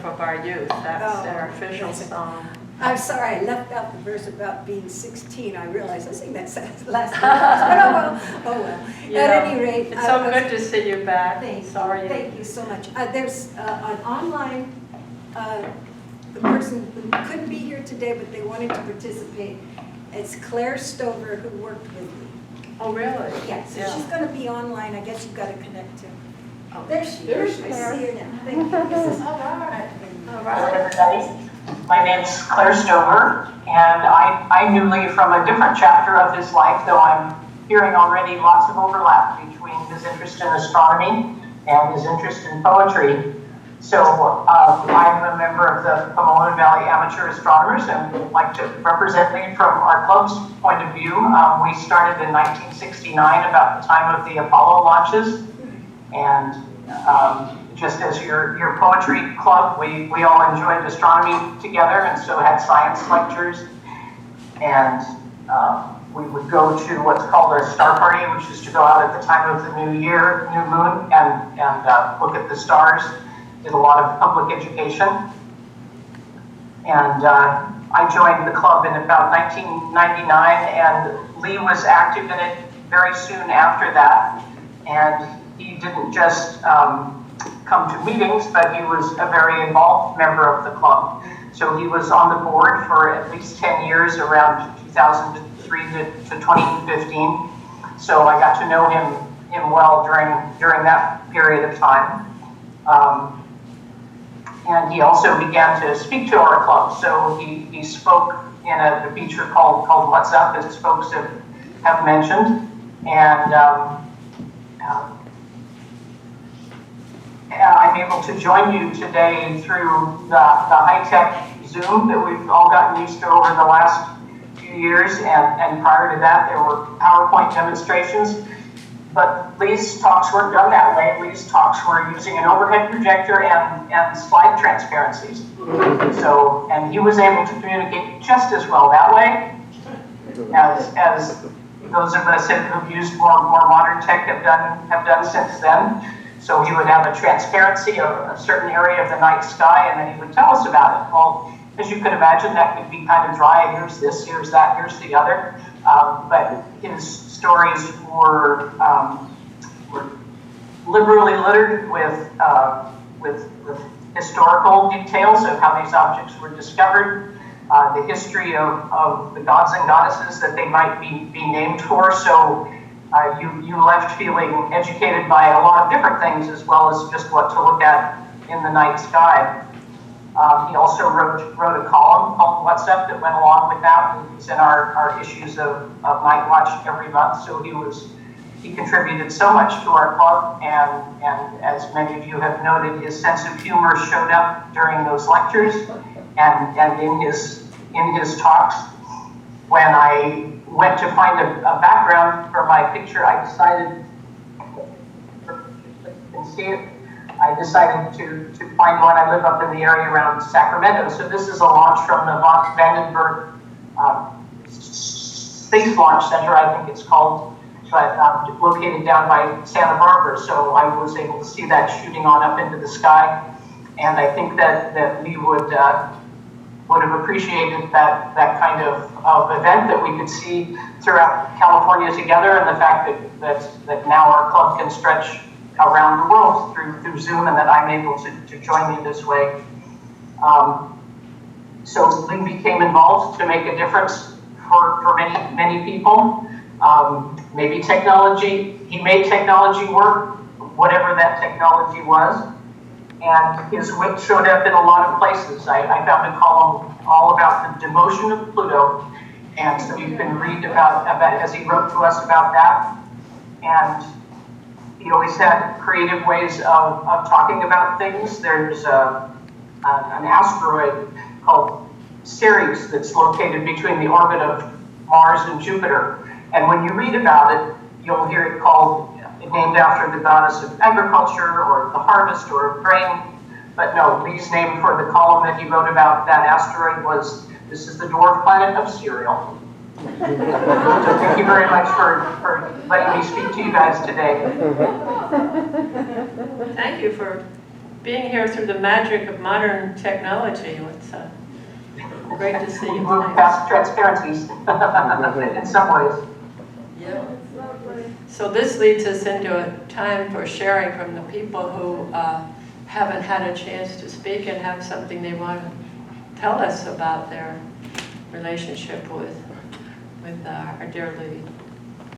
of our youth. That's Oh, their official that's it. song. I'm sorry, I left out the verse about being 16. I realized I sing that last verse, but oh well. Yeah. At any rate. It's so good to see you back. Sorry. Thank you so much. There's an online the person who couldn't be here today, but they wanted to participate. It's Claire Stover, who worked with me. Oh, really? Yeah, so she's going to be online. I guess you've got to connect to. Oh, There she there's is. I Claire. see her now. Thank you. This is All right. All Hello, right. everybody. My name's Claire Stover, and I knew Lee from a different chapter of his life, though I'm hearing already lots of overlap between his interest in astronomy and his interest in poetry. So I'm a member of the Pomona Valley Amateur Astronomers and would like to represent Lee from our club's point of view. We started in 1969, about the time of the Apollo launches, and just as your poetry club, we all enjoyed astronomy together, and so had science lectures. And we would go to what's called a star party, which is to go out at the time of the new year, new moon, and look at the stars. Did a lot of public education. And I joined the club in about 1999, and Lee was active in it very soon after that. And he didn't just come to meetings, but he was a very involved member of the club. So he was on the board for at least 10 years, around 2003 to 2015. So I got to know him well during that period of time. And he also began to speak to our club. So he spoke in a feature called What's Up, as folks have mentioned. And I'm able to join you today through the high-tech Zoom that we've all gotten used to over the last few years. And prior to that, there were PowerPoint demonstrations. But Lee's talks weren't done that way. Lee's talks were using an overhead projector and slide transparencies. So, and he was able to communicate just as well that way as those of us who've used more modern tech have done since then. So he would have a transparency of a certain area of the night sky, and then he would tell us about it. Well, as you could imagine, that could be kind of dry. Here's this, here's that, here's the other. But his stories were liberally littered with historical details of how these objects were discovered, the history of the gods and goddesses that they might be named for. So you left feeling educated by a lot of different things, as well as just what to look at in the night sky. He also wrote a column called What's Up that went along with that. It was in our issues of Night Watch every month. So he contributed so much to our club, and as many of you have noted, his sense of humor showed up during those lectures and in his talks. When I went to find a background for my picture, I decided, you can see it, I decided to find one. I live up in the area around Sacramento. So this is a launch from the Vandenberg Space Launch Center, I think it's called, but located down by Santa Barbara. So I was able to see that shooting on up into the sky. And I think that Lee would have appreciated that kind of event that we could see throughout California together, and the fact that now our club can stretch around the world through Zoom, and that I'm able to join you this way. So Lee became involved to make a difference for many people. Maybe technology, he made technology work, whatever that technology was. And his wit showed up in a lot of places. I found a column all about the demotion of Pluto. And so you can read about as he wrote to us about that. And he always had creative ways of talking about things. There's an asteroid called Ceres that's located between the orbit of Mars and Jupiter. And when you read about it, you'll hear it named after the goddess of agriculture or the harvest or grain. But no, Lee's name for the column that he wrote about that asteroid was, this is the dwarf planet of cereal. So thank you very much for letting me speak to you guys today. Thank you for being here through the magic of modern technology. It's great to see We you move tonight. past transparencies in some ways. Yeah. So this leads us into a time for sharing from the people who haven't had a chance to speak and have something they want to tell us about their relationship with our dear Lady.